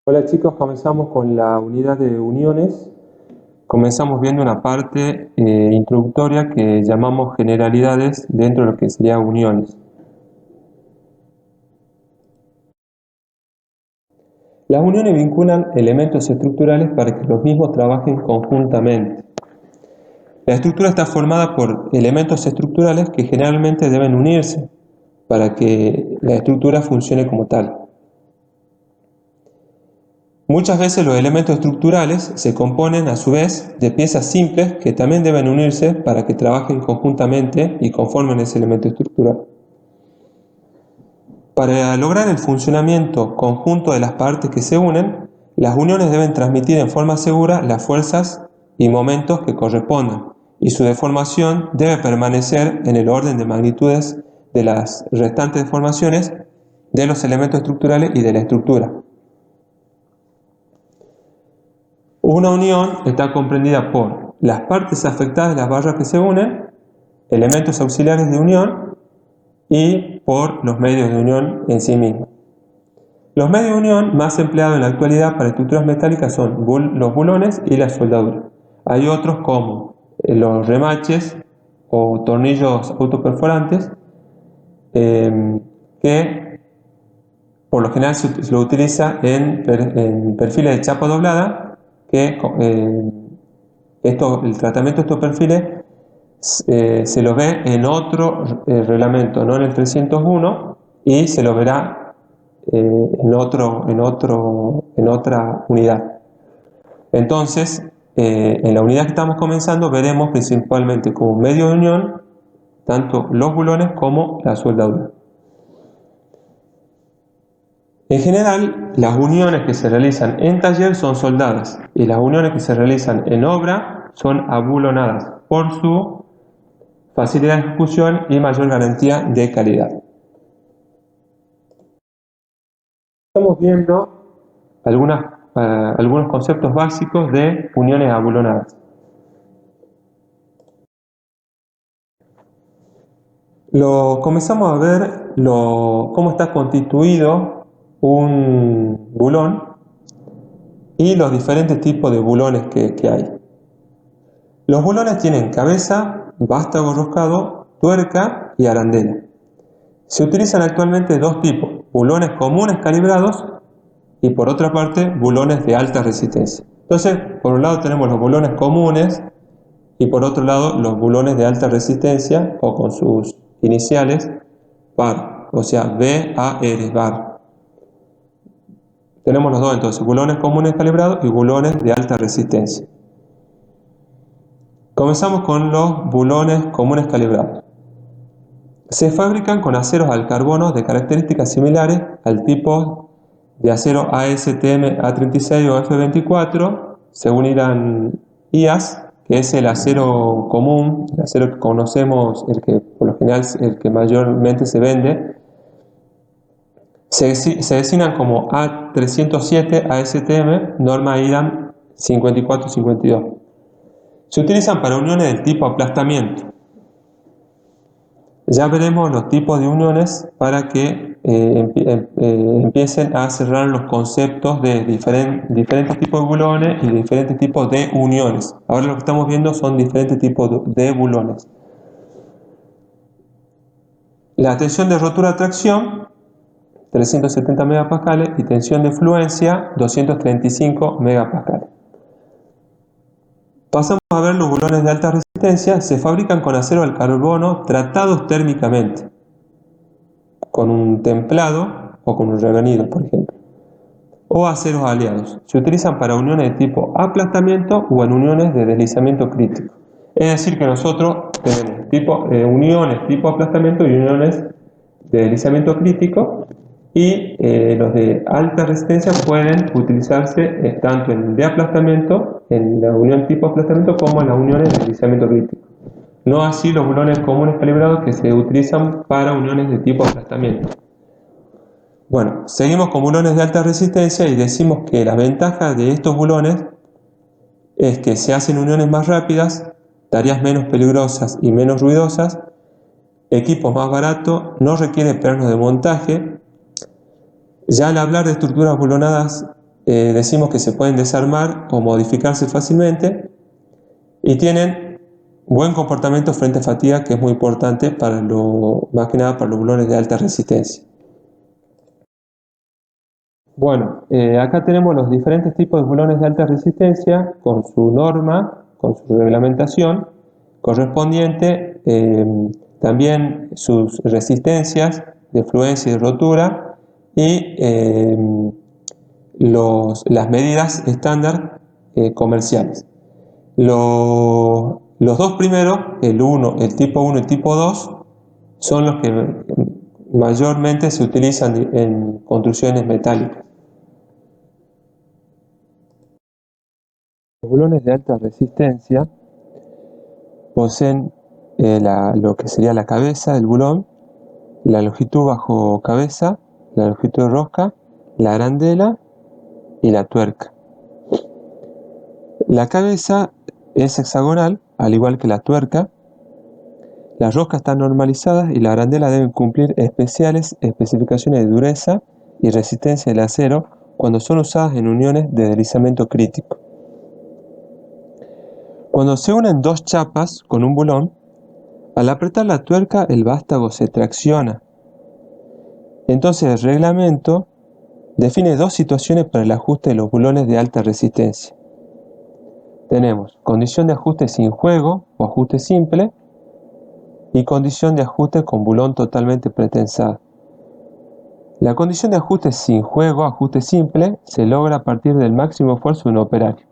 Hola chicos, comenzamos con la unidad de uniones. Comenzamos viendo una parte introductoria que llamamos generalidades dentro de lo que sería uniones. Las uniones vinculan elementos estructurales para que los mismos trabajen conjuntamente. La estructura está formada por elementos estructurales que generalmente deben unirse para que la estructura funcione como tal. Muchas veces los elementos estructurales se componen a su vez de piezas simples que también deben unirse para que trabajen conjuntamente y conformen ese elemento estructural. Para lograr el funcionamiento conjunto de las partes que se unen, las uniones deben transmitir en forma segura las fuerzas y momentos que correspondan, y su deformación debe permanecer en el orden de magnitudes de las restantes deformaciones de los elementos estructurales y de la estructura. Una unión está comprendida por las partes afectadas de las barras que se unen, elementos auxiliares de unión y por los medios de unión en sí mismos. Los medios de unión más empleados en la actualidad para estructuras metálicas son los bulones y la soldadura. Hay otros como los remaches o tornillos autoperforantes que por lo general se lo utiliza en perfiles de chapa doblada que el tratamiento de estos perfiles se lo ve en otro reglamento, no en el 301, y se lo verá en otra unidad. Entonces, en la unidad que estamos comenzando veremos principalmente como medio de unión tanto los bulones como la soldadura. En general, las uniones que se realizan en taller son soldadas y las uniones que se realizan en obra son abulonadas por su facilidad de ejecución y mayor garantía de calidad. Estamos viendo algunos conceptos básicos de uniones abulonadas. Comenzamos a ver cómo está constituido un bulón y los diferentes tipos de bulones que hay. Los bulones tienen cabeza, vástago roscado, tuerca y arandela. Se utilizan actualmente dos tipos, bulones comunes calibrados y por otra parte bulones de alta resistencia. Entonces, por un lado tenemos los bulones comunes y por otro lado los bulones de alta resistencia o con sus iniciales BAR, o sea, BAR, BAR. Tenemos los dos entonces, bulones comunes calibrados y bulones de alta resistencia. Comenzamos con los bulones comunes calibrados. Se fabrican con aceros al carbono de características similares al tipo de acero ASTM A36 o F24, según irán IAS, que es el acero común, el acero que conocemos, el que por lo general el que mayormente se vende. Se designan como A307 ASTM, norma IRAM 5452. Se utilizan para uniones del tipo aplastamiento. Ya veremos los tipos de uniones para que empiecen a cerrar los conceptos de diferentes tipos de bulones y diferentes tipos de uniones. Ahora lo que estamos viendo son diferentes tipos de bulones. La tensión de rotura-tracción 370 MPa y tensión de fluencia 235 MPa. Pasamos a ver los bulones de alta resistencia. Se fabrican con acero al carbono tratados térmicamente, con un templado o con un revenido, por ejemplo, o aceros aliados. Se utilizan para uniones de tipo aplastamiento o en uniones de deslizamiento crítico. Es decir, que nosotros tenemos uniones tipo aplastamiento y uniones de deslizamiento crítico, y los de alta resistencia pueden utilizarse tanto en de aplastamiento, en la unión tipo aplastamiento, como en las uniones de deslizamiento crítico. No así los bulones comunes calibrados que se utilizan para uniones de tipo aplastamiento. Bueno, seguimos con bulones de alta resistencia y decimos que la ventaja de estos bulones es que se hacen uniones más rápidas, tareas menos peligrosas y menos ruidosas, equipos más baratos, no requiere planos de montaje. Ya al hablar de estructuras bulonadas decimos que se pueden desarmar o modificarse fácilmente y tienen buen comportamiento frente a fatiga, que es muy importante para más que nada para los bulones de alta resistencia. Bueno, acá tenemos los diferentes tipos de bulones de alta resistencia con su norma, con su reglamentación correspondiente, también sus resistencias de fluencia y rotura y las medidas estándar comerciales. Los dos primeros, el tipo 1 y el tipo 2, son los que mayormente se utilizan en construcciones metálicas. Los bulones de alta resistencia poseen lo que sería la cabeza del bulón, la longitud bajo cabeza, la longitud de rosca, la arandela y la tuerca. La cabeza es hexagonal, al igual que la tuerca. Las roscas están normalizadas y la arandela deben cumplir especiales especificaciones de dureza y resistencia del acero cuando son usadas en uniones de deslizamiento crítico. Cuando se unen dos chapas con un bulón, al apretar la tuerca el vástago se tracciona. Entonces el reglamento define dos situaciones para el ajuste de los bulones de alta resistencia. Tenemos condición de ajuste sin juego o ajuste simple y condición de ajuste con bulón totalmente pretensado. La condición de ajuste sin juego, ajuste simple, se logra a partir del máximo esfuerzo de un operario.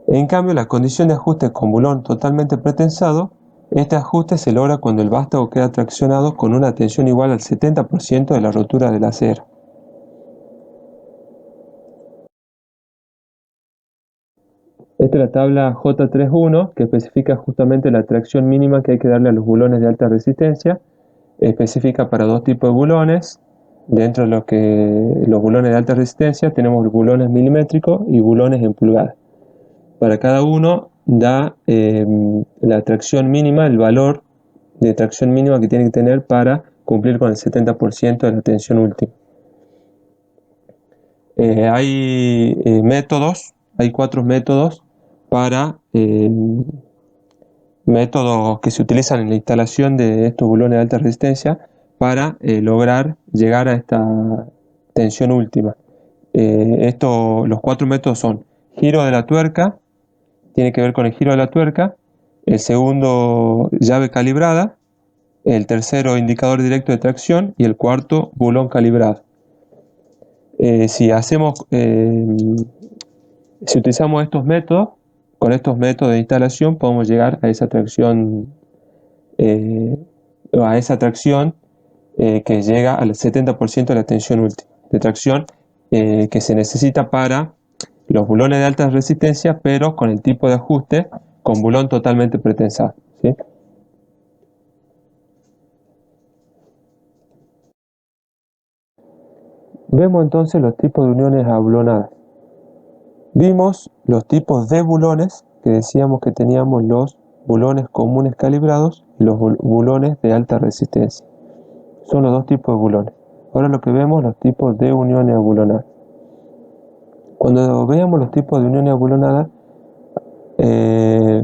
En cambio, la condición de ajuste con bulón totalmente pretensado, este ajuste se logra cuando el vástago queda traccionado con una tensión igual al 70% de la rotura del acero. Esta es la tabla J31 que especifica justamente la tracción mínima que hay que darle a los bulones de alta resistencia. Especifica para dos tipos de bulones. Dentro de los bulones de alta resistencia tenemos bulones milimétricos y bulones en pulgadas. Para cada uno da la tracción mínima, el valor de tracción mínima que tiene que tener para cumplir con el 70% de la tensión última. Hay métodos, hay 4 métodos métodos que se utilizan en la instalación de estos bulones de alta resistencia para lograr llegar a esta tensión última. Los 4 métodos son giro de la tuerca, tiene que ver con el giro de la tuerca, el segundo llave calibrada, el tercero indicador directo de tracción y el cuarto bulón calibrado. Si utilizamos estos métodos, con estos métodos de instalación podemos llegar a esa tracción que llega al 70% de la tensión última de tracción que se necesita para los bulones de alta resistencia, pero con el tipo de ajuste con bulón totalmente pretensado, ¿sí? Vemos entonces los tipos de uniones abulonadas. Vimos los tipos de bulones, que decíamos que teníamos los bulones comunes calibrados y los bulones de alta resistencia. Son los dos tipos de bulones. Ahora lo que vemos, los tipos de uniones abulonadas. Cuando veamos los tipos de uniones abulonadas,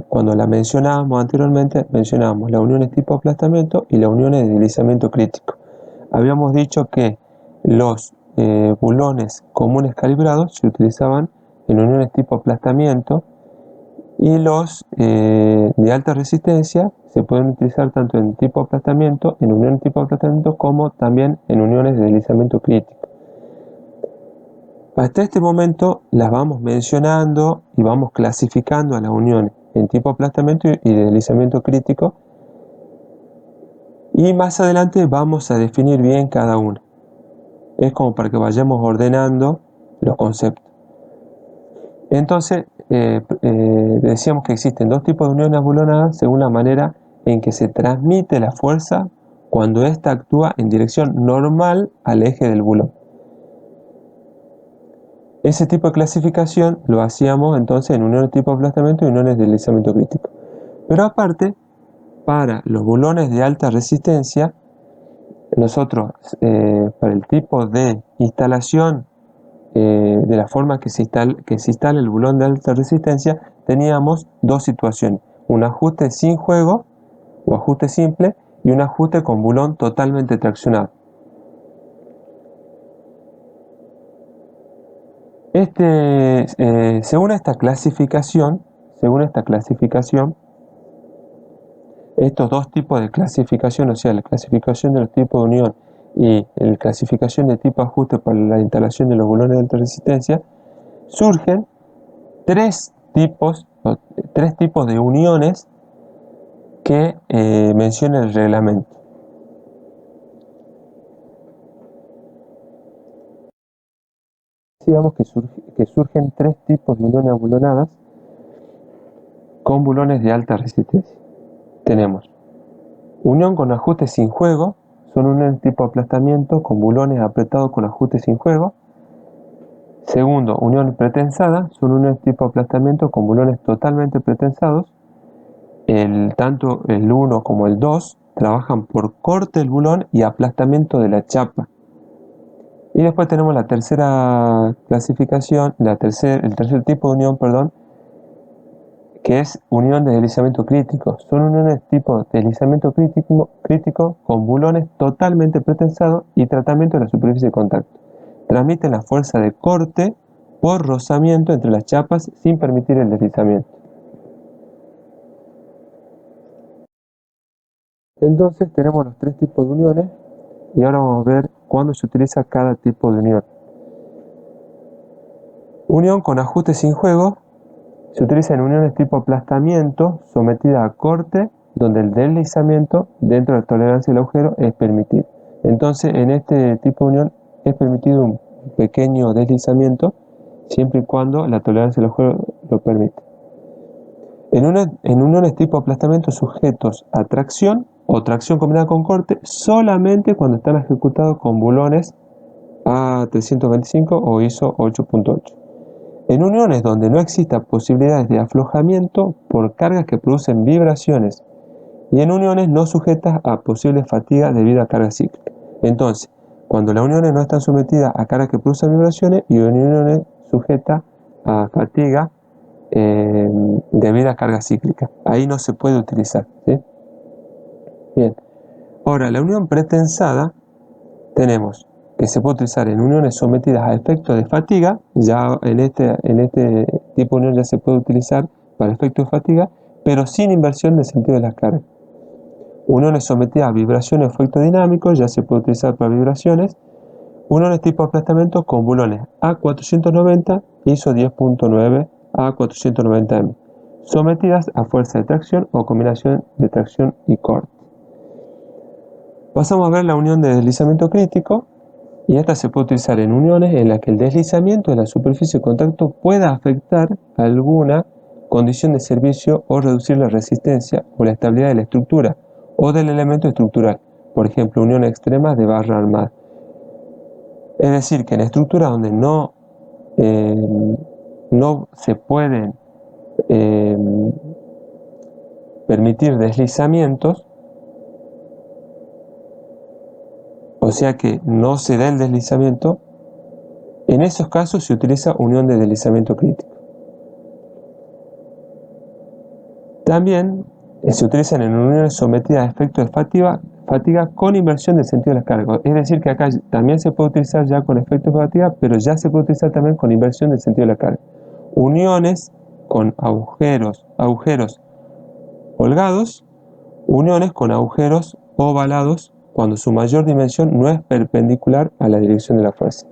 cuando la mencionábamos anteriormente, mencionábamos las uniones tipo aplastamiento y las uniones de deslizamiento crítico. Habíamos dicho que los bulones comunes calibrados se utilizaban en uniones tipo aplastamiento y los de alta resistencia se pueden utilizar tanto en tipo aplastamiento, en uniones tipo aplastamiento, como también en uniones de deslizamiento crítico. Hasta este momento las vamos mencionando y vamos clasificando a las uniones en tipo aplastamiento y de deslizamiento crítico, y más adelante vamos a definir bien cada una. Es como para que vayamos ordenando los conceptos. Entonces, decíamos que existen dos tipos de uniones abulonadas según la manera en que se transmite la fuerza cuando ésta actúa en dirección normal al eje del bulón. Ese tipo de clasificación lo hacíamos entonces en uniones tipo aplastamiento y uniones de deslizamiento crítico. Pero aparte, para los bulones de alta resistencia, nosotros para el tipo de instalación de la forma que se instala el bulón de alta resistencia, teníamos dos situaciones: un ajuste sin juego o ajuste simple y un ajuste con bulón totalmente traccionado. Según esta clasificación, estos dos tipos de clasificación, o sea, la clasificación de los tipos de unión y la clasificación de tipo ajuste para la instalación de los bulones de alta resistencia, surgen tres tipos de uniones que menciona el reglamento. Digamos que surgen tres tipos de uniones abulonadas con bulones de alta resistencia. Tenemos unión con ajuste sin juego, son uniones tipo aplastamiento con bulones apretados con ajuste sin juego. Segundo, unión pretensada, son uniones tipo aplastamiento con bulones totalmente pretensados. Tanto el 1 como el 2 trabajan por corte del bulón y aplastamiento de la chapa. Y después tenemos la tercera clasificación, el tercer tipo de unión, que es unión de deslizamiento crítico. Son uniones tipo deslizamiento crítico con bulones totalmente pretensados y tratamiento de la superficie de contacto. Transmiten la fuerza de corte por rozamiento entre las chapas sin permitir el deslizamiento. Entonces tenemos los tres tipos de uniones y ahora vamos a ver cuándo se utiliza cada tipo de unión. Unión con ajuste sin juego se utiliza en uniones tipo aplastamiento sometida a corte, donde el deslizamiento dentro de la tolerancia del agujero es permitido. Entonces, en este tipo de unión es permitido un pequeño deslizamiento siempre y cuando la tolerancia del agujero lo permite. En uniones tipo aplastamiento sujetos a tracción o tracción combinada con corte solamente cuando están ejecutados con bulones A325 o ISO 8.8. En uniones donde no exista posibilidades de aflojamiento por cargas que producen vibraciones y en uniones no sujetas a posibles fatigas debido a carga cíclica. Entonces, cuando las uniones no están sometidas a cargas que producen vibraciones y en uniones sujetas a fatiga debido a carga cíclica, ahí no se puede utilizar, ¿sí? Bien. Ahora, la unión pretensada tenemos que se puede utilizar en uniones sometidas a efectos de fatiga. Ya en este tipo de unión ya se puede utilizar para efectos de fatiga, pero sin inversión del sentido de las cargas. Uniones sometidas a vibraciones o efectos dinámicos ya se puede utilizar para vibraciones. Uniones tipo aplastamiento con bulones A490, ISO 10.9, A490M, sometidas a fuerza de tracción o combinación de tracción y corte. Pasamos a ver la unión de deslizamiento crítico, y esta se puede utilizar en uniones en las que el deslizamiento de la superficie de contacto pueda afectar alguna condición de servicio o reducir la resistencia o la estabilidad de la estructura o del elemento estructural, por ejemplo, unión extrema de barra armada. Es decir, que en estructuras donde no se pueden permitir deslizamientos, o sea que no se da el deslizamiento, en esos casos se utiliza unión de deslizamiento crítico. También se utilizan en uniones sometidas a efectos de fatiga con inversión del sentido de las cargas. Es decir, que acá también se puede utilizar ya con efectos de fatiga, pero ya se puede utilizar también con inversión del sentido de la carga. Uniones con agujeros holgados, uniones con agujeros ovalados cuando su mayor dimensión no es perpendicular a la dirección de la fuerza.